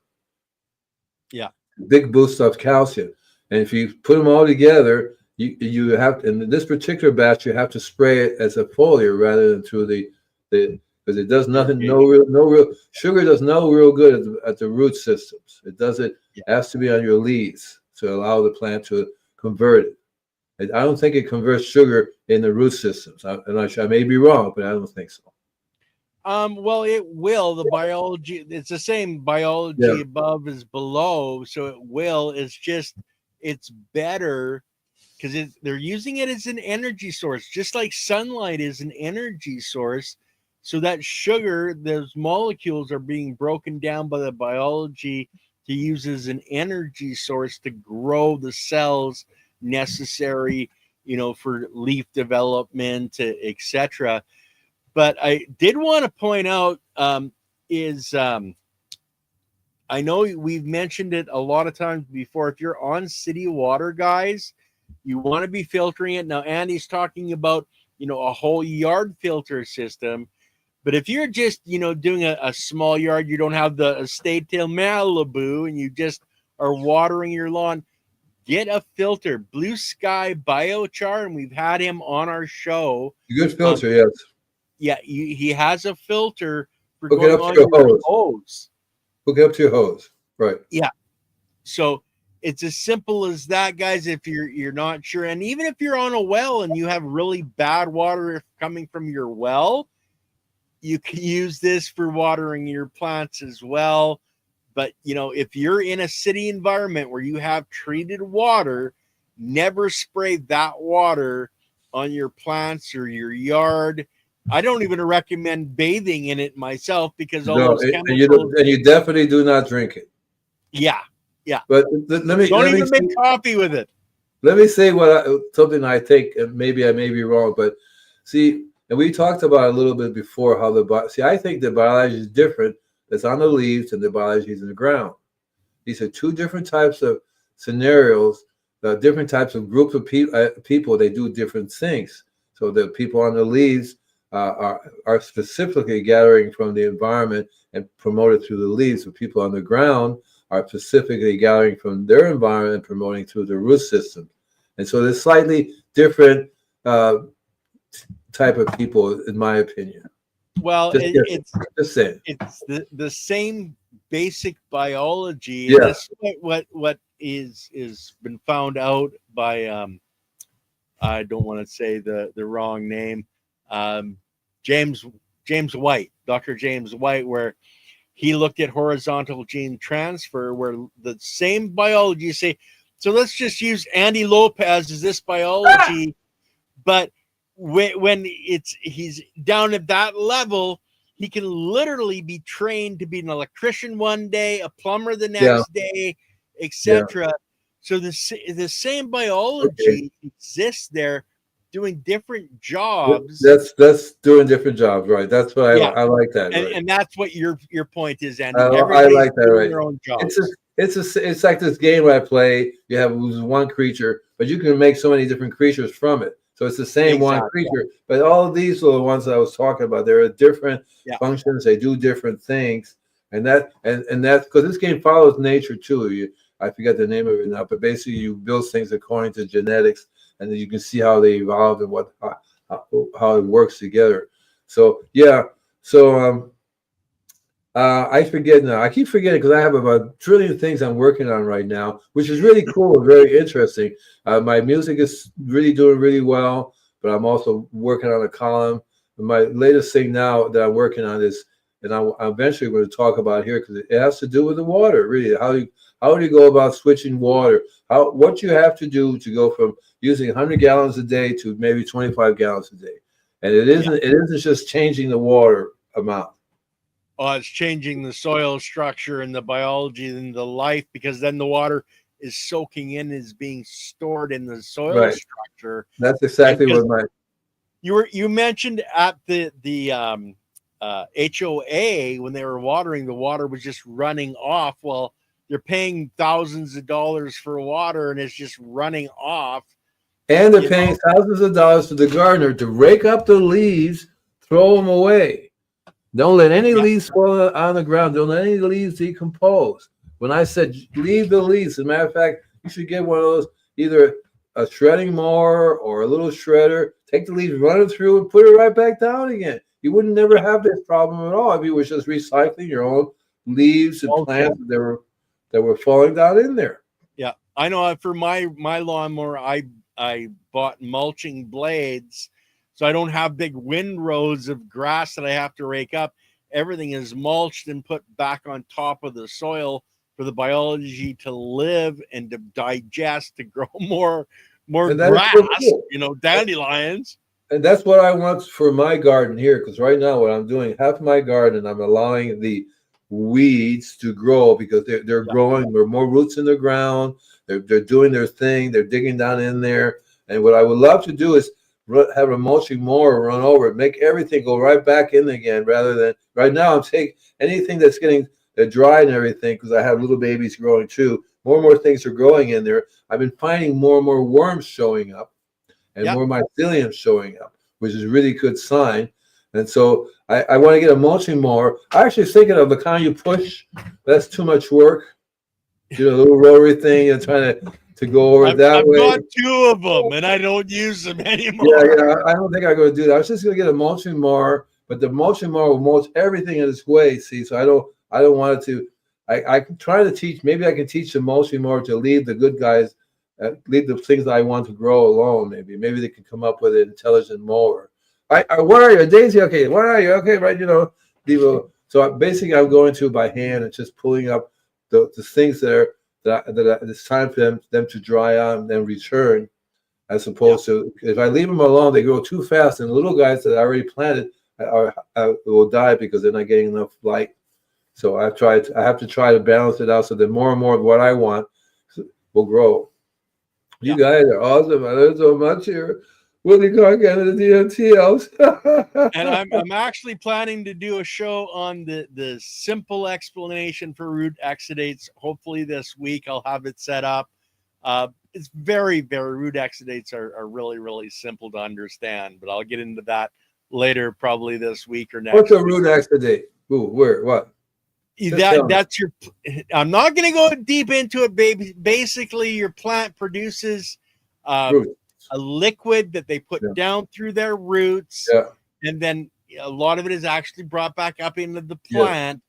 Yeah. Big boost of calcium. And if you put them all together, you have, in this particular batch, you have to spray it as a foliar rather than through the because it does nothing, no real sugar does no real good at the root systems. It does it has to be on your leaves to allow the plant to convert it. I don't think it converts sugar in the root systems. I may be wrong, but I don't think so. Well, it will. The biology, it's the same Yeah. biology above is below, so it will. It's just it's better because they're using it as an energy source, just like sunlight is an energy source. So that sugar, those molecules are being broken down by the biology to use as an energy source to grow the cells necessary, for leaf development, etc. But I did want to point out is I know we've mentioned it a lot of times before. If you're on city water, guys, you want to be filtering it. Now, Andy's talking about, a whole yard filter system. But if you're just, doing a small yard, you don't have the estate till Malibu and you just are watering your lawn, get a filter, Blue Sky Biochar. And we've had him on our show. Good filter, yes. Yeah, he has a filter for Hook it going up to on your your hose. hose. Hook it up to your hose. Right. Yeah. So it's as simple as that, guys. If you're not sure, and even if you're on a well and you have really bad water coming from your well, you can use this for watering your plants as well. But if you're in a city environment where you have treated water, never spray that water on your plants or your yard. I don't even recommend bathing in it myself because all No, those and chemicals. you definitely do not drink it. Yeah, yeah. But let me Don't let me even make coffee with it. let me say something I think, and maybe I may be wrong, but see, and we talked about it a little bit before how I think the biology is different that's on the leaves and the biology is in the ground. These are two different types of scenarios, different types of groups of people. They do different things. So the people on the leaves are specifically gathering from the environment and promoted through the leaves. The people on the ground are specifically gathering from their environment and promoting through the root system. And so there's slightly different type of people, in my opinion. Well, Just saying. it's the same basic biology, and Yeah. this is what is been found out by I don't want to say the wrong name, um, James White, Dr. James White, where he looked at horizontal gene transfer, where the same biology say. So let's just use Andy Lopez as this biology, but when he's down at that level, he can literally be trained to be an electrician one day, a plumber the Yeah. next day, Yeah. etc. So the same biology exists there, doing different jobs. That's doing different jobs, right? That's what Yeah, I like that, right? and that's what your point is, I, Andy. I Everybody's like that, doing right? their own It's jobs. it's like this game I play. You have one creature, but you can make so many different creatures from it. So it's the same one Exactly. creature, but all of these are the ones that I was talking about. There are different Yeah. functions. They do different things, and that's because this game follows nature too. I forget the name of it now, but basically you build things according to genetics, and then you can see how they evolve and how it works together. So yeah, so I forget now. I keep forgetting because I have about a trillion things I'm working on right now, which is really cool and very interesting. My music is really doing really well, but I'm also working on a column. My latest thing now that I'm working on is, and I'm eventually going to talk about here because it has to do with the water. Really, how do you go about switching water? What you have to do to go from using 100 gallons a day to maybe 25 gallons a day, and it isn't just changing the water amount. It's changing the soil structure and the biology and the life, because then the water is soaking in, is being stored in the soil Right. structure. That's exactly And what you mentioned at the HOA when they were watering, the water was just running off. Well, you're paying thousands of dollars for water and it's just running off. and they're paying thousands of dollars to the gardener to rake up the leaves, throw them away. Don't let any leaves fall on the ground. Don't let any leaves decompose. When I said leave the leaves, as a matter of fact, you should get one of those, either a shredding mower or a little shredder. Take the leaves, run it through, and put it right back down again. You wouldn't never have this problem at all if you were just recycling your own leaves and plants that were falling down in there. Yeah, I know. For my lawnmower, I bought mulching blades. So I don't have big windrows of grass that I have to rake up. Everything is mulched and put back on top of the soil for the biology to live and to digest, to grow more And that is grass, so cool. dandelions. And that's what I want for my garden here, because right now what I'm doing, half my garden, I'm allowing the weeds to grow because they're Yeah. growing. There are more roots in the ground. They're doing their thing. They're digging down in there. And what I would love to do is have a mulching mower run over it, make everything go right back in again, rather than right now I'm taking anything that's getting dry and everything, because I have little babies growing too. More and more things are growing in there. I've been finding more and more worms showing up and Yep. more mycelium showing up, which is a really good sign. And so I want to get a mulching mower. I actually was thinking of the kind you push. That's too much work. The little rotary thing and trying to go over it that I've way. got 2 of them and I don't use them anymore. Yeah, I don't think I'm going to do that. I was just going to get a mulching mower, but the mulching mower will mulch everything in its way. See, so I don't want it to. I can try to teach. Maybe I can teach the mulching mower to leave the good guys, leave the things that I want to grow alone. Maybe they can come up with an intelligent mower. Where are you, Daisy? Okay, where are you? Okay, right. So basically, I'm going to by hand and just pulling up the things that it's time for them to dry out and then return. As opposed to if I leave them alone, they grow too fast, and the little guys that I already planted will die because they're not getting enough light. So I have to try to balance it out so that more and more of what I want will grow. You guys are awesome. I learned so much here. Willie Cargan of the DMT house. And I'm actually planning to do a show on the simple explanation for root exudates. Hopefully this week I'll have it set up. It's very, very root exudates are really, really simple to understand, but I'll get into that later, probably this week or next. What's a root exudate? Ooh, where? What? That's your. I'm not going to go deep into it, baby. Basically, your plant produces a liquid that they put down through their roots, and then a lot of it is actually brought back up into the plant.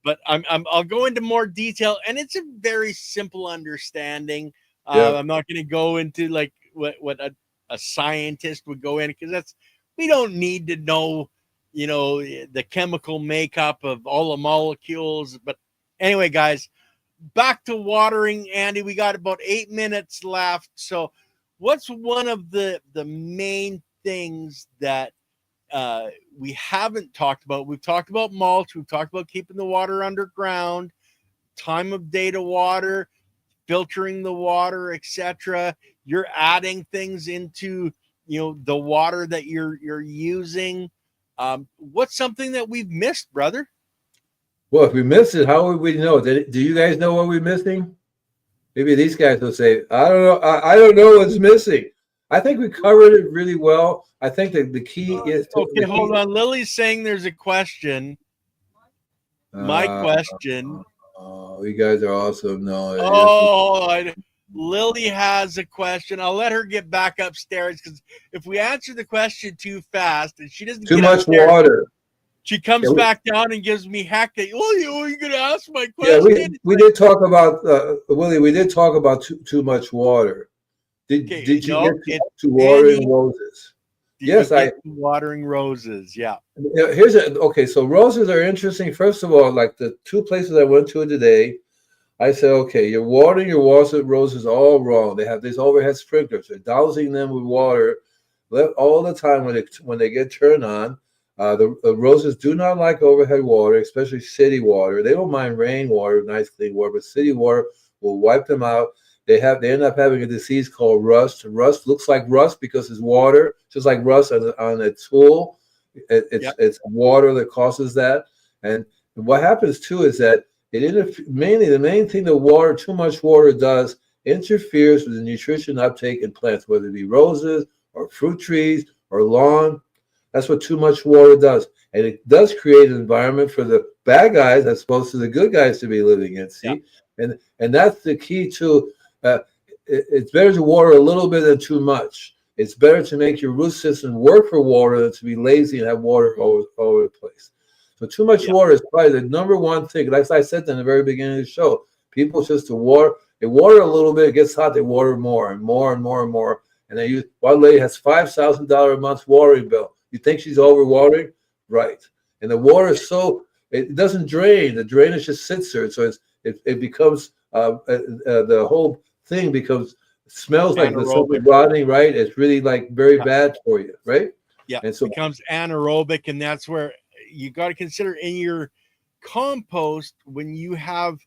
But I'll go into more detail, and it's a very simple understanding. I'm not going to go into like what a scientist would go in, because we don't need to know, the chemical makeup of all the molecules. But anyway, guys, back to watering. Andy, we got about 8 minutes left. So what's one of the main things that we haven't talked about? We've talked about mulch. We've talked about keeping the water underground, time of day to water, filtering the water, etc. You're adding things into the water that you're using. What's something that we've missed, brother? Well, if we missed it, how would we know? Do you guys know what we're missing? Maybe these guys will say, I don't know. I don't know what's missing. I think we covered it really well. I think that the key is okay. Hold on. Lily's saying there's a question. My question. Oh, you guys are awesome. No. Lily has a question. I'll let her get back upstairs, because if we answer the question too fast and she doesn't too get much upstairs, water, she comes back down and gives me heck. You're going to ask my question? Yeah, we did talk about Willie. We did talk about too much water. Did you get to watering roses? Yes, watering roses. Yeah. Okay. So roses are interesting. First of all, like the 2 places I went to today, I said, okay, you're watering your roses all wrong. They have these overhead sprinklers. They're dousing them with water all the time when they get turned on. The roses do not like overhead water, especially city water. They don't mind rainwater, nice clean water, but city water will wipe them out. They end up having a disease called rust. Rust looks like rust because it's water, just like rust on a tool. It's water that causes that. And what happens too is that the main thing too much water does, interferes with the nutrition uptake in plants, whether it be roses or fruit trees or lawn. That's what too much water does. And it does create an environment for the bad guys as opposed to the good guys to be living in. See? Yeah. And that's the key to it's better to water a little bit than too much. It's better to make your root system work for water than to be lazy and have water all over the place. So too much water is probably the number one thing. Like I said in the very beginning of the show, people just they water a little bit, it gets hot, they water more and more and more and more. And then one lady has $5,000 a month watering bill. You think she's overwatering? Right. And the water is it doesn't drain. The drainage just sits there. So it becomes, the whole thing smells like there's something rotting, right? It's really like very bad for you, right? Yeah, and so it becomes anaerobic, and that's where you got to consider in your compost, when you have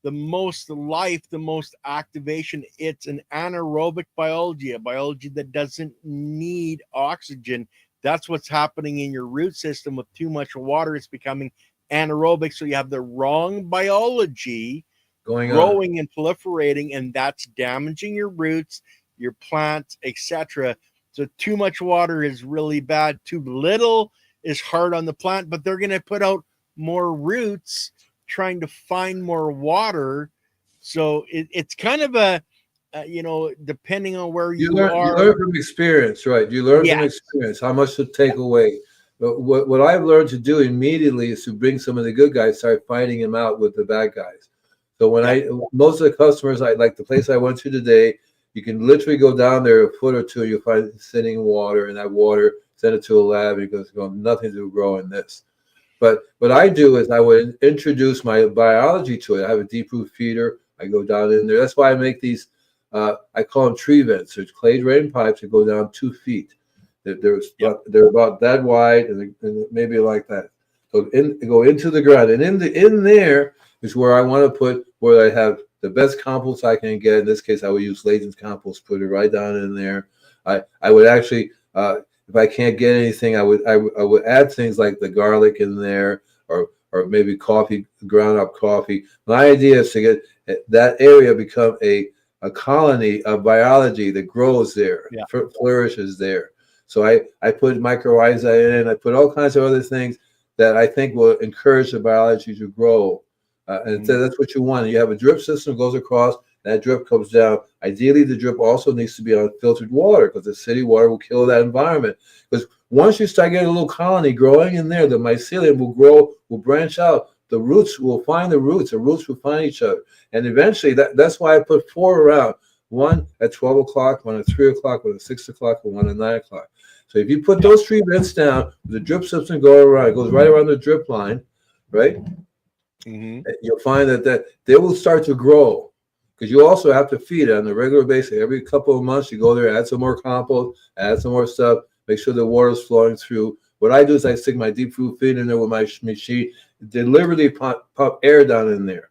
the most life, the most activation, it's an anaerobic biology, a biology that doesn't need oxygen. That's what's happening in your root system with too much water. It's becoming anaerobic. So you have the wrong biology growing and proliferating, and that's damaging your roots, your plants, etc. So too much water is really bad. Too little is hard on the plant, but they're going to put out more roots trying to find more water. So it's kind of a, depending on where you are. You learn from experience, right? You learn from experience how much to take away. But what I've learned to do immediately is to bring some of the good guys, start fighting them out with the bad guys. So most of the customers, like the place I went to today, you can literally go down there a foot or two, you'll find sitting water, and that water, send it to a lab, and it goes, nothing to grow in this. But what I do is I would introduce my biology to it. I have a deep root feeder. I go down in there. That's why I make these, I call them tree vents. There's clay drain pipes that go down 2 feet. They're about that wide and maybe like that. So go into the ground. And in there is where I want to put, where I have the best compost I can get. In this case, I would use Layton's compost, put it right down in there. I would actually, if I can't get anything, I would add things like the garlic in there, or maybe coffee, ground up coffee. My idea is to get that area become a colony of biology that grows there, flourishes there. So I put mycorrhiza in, I put all kinds of other things that I think will encourage the biology to grow. And so that's what you want. You have a drip system goes across, that drip comes down. Ideally, the drip also needs to be on filtered water, because the city water will kill that environment. Because once you start getting a little colony growing in there, the mycelium will grow, will branch out. The roots will find the roots will find each other. And eventually, that's why I put 4 around. One at 12 o'clock, one at 3 o'clock, one at 6 o'clock, and one at 9 o'clock. So if you put those 3 vents down, the drip system goes right around the drip line, right? You'll find that they will start to grow, because you also have to feed it on a regular basis. Every couple of months, you go there, add some more compost, add some more stuff, make sure the water is flowing through. What I do is I stick my deep root feed in there with my machine, deliberately pump air down in there.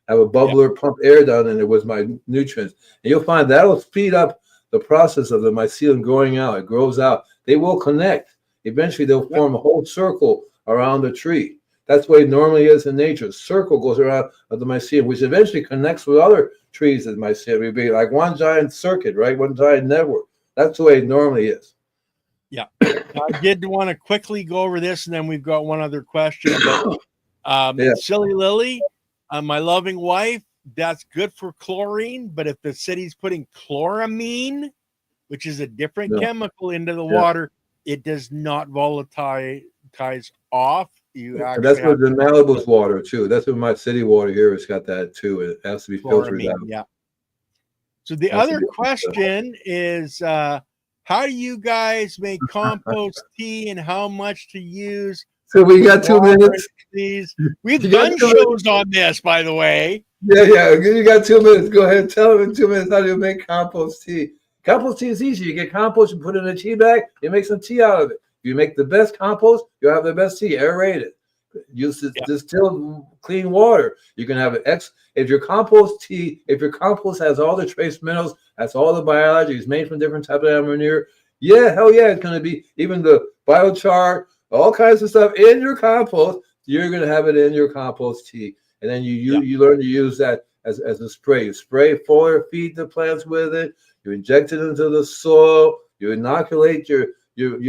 I have a bubbler pump air down in there with my nutrients. And you'll find that'll speed up the process of the mycelium growing out. It grows out. They will connect. Eventually, they'll form a whole circle around the tree. That's the way it normally is in nature. A circle goes around of the mycelium, which eventually connects with other trees in mycelium. It'd be like one giant circuit, right? One giant network. That's the way it normally is. Yeah. I did want to quickly go over this, and then we've got one other question. But Silly Lily, my loving wife, that's good for chlorine, but if the city's putting chloramine, which is a different chemical, into the water, it does not volatilize off. That's what the Malibu's water too. That's what my city water here has got that too. It has to be filtered out. Yeah. So the other question is, how do you guys make compost tea, and how much to use? So we got 2 minutes. We've done shows on this, by the way. Yeah. You got 2 minutes. Go ahead. Tell them in 2 minutes how do you make compost tea. Compost tea is easy. You get compost, you put it in a tea bag, you make some tea out of it. If you make the best compost, you'll have the best tea, aerated. Use distilled clean water. You can have if your compost has all the trace minerals, that's all the biology, it's made from different types of manure. Yeah, hell yeah, it's going to be even the biochar, all kinds of stuff in your compost. You're going to have it in your compost tea. And then you learn to use that as a spray. You spray foliar, feed the plants with it. You inject it into the soil. You inoculate your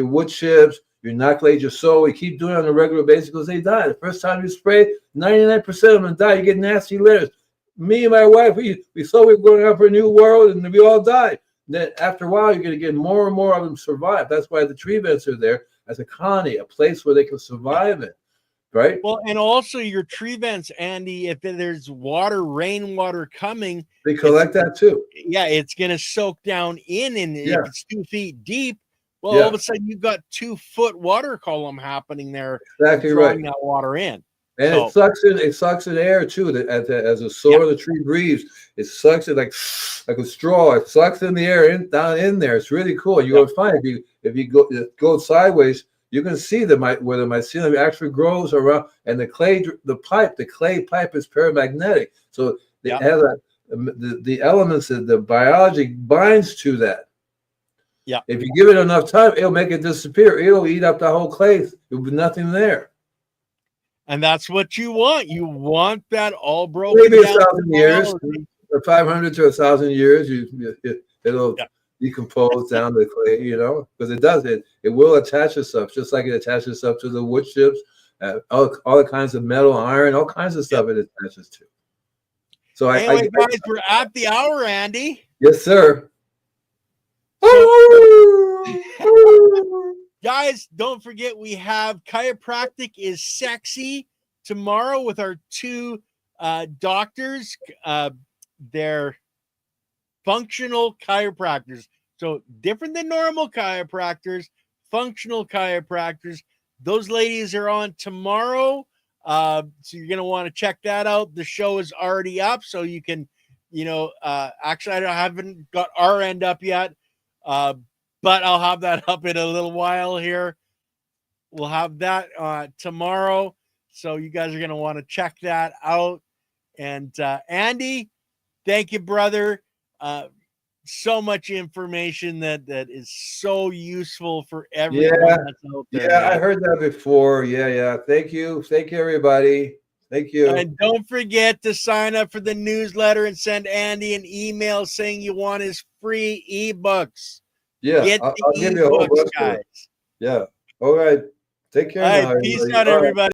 wood chips. You inoculate your soil. You keep doing it on a regular basis because they die. The first time you spray, 99% of them die. You get nasty litters. Me and my wife, we thought we were going out for a new world, and we all died. Then after a while, you're going to get more and more of them survive. That's why the tree vents are there as a colony, a place where they can survive in. right? Well, and also your tree vents, Andy, if there's rainwater coming, They collect that too. yeah, it's going to soak down in. And Yeah. if it's 2 feet deep, well, all Yeah. of a sudden you've got 2-foot water column happening there, Exactly drawing right. that water in. And So, it sucks in air too. That as the soil of the tree breathes, it sucks it like a straw. It sucks in the air down in there. It's really cool. You're gonna find if you go sideways, you can see where the mycelium actually grows around, and the clay pipe is paramagnetic, so it has the elements of the biology binds to that. yeah. If you give it enough time, it'll make it disappear. It'll eat up the whole clay. There'll be nothing there. And that's what you want. You want that all broken Maybe down. 1,000 years, or 500 to 1,000 years, it'll decompose down to the clay, because it does. It will attach itself, just like it attaches itself to the wood chips, all the kinds of metal, iron, all kinds of stuff it attaches to. So anyway, guys, we're at the hour, Andy. Yes, sir. Guys, don't forget we have Chiropractic is Sexy tomorrow with our 2 doctors. They're functional chiropractors. So different than normal chiropractors, functional chiropractors. Those ladies are on tomorrow. So you're going to want to check that out. The show is already up, so you can, actually, I haven't got our end up yet. But I'll have that up in a little while here. We'll have that tomorrow. So you guys are going to want to check that out. And Andy, thank you, brother. So much information that is so useful for everyone that's out there. Yeah, I heard that before. Yeah. Thank you. Thank you, everybody. Thank you. And don't forget to sign up for the newsletter and send Andy an email saying you want his free ebooks. Yeah, I'll give you a whole bunch, guys. Yeah. All right. Take care now, everybody. Peace out, everybody.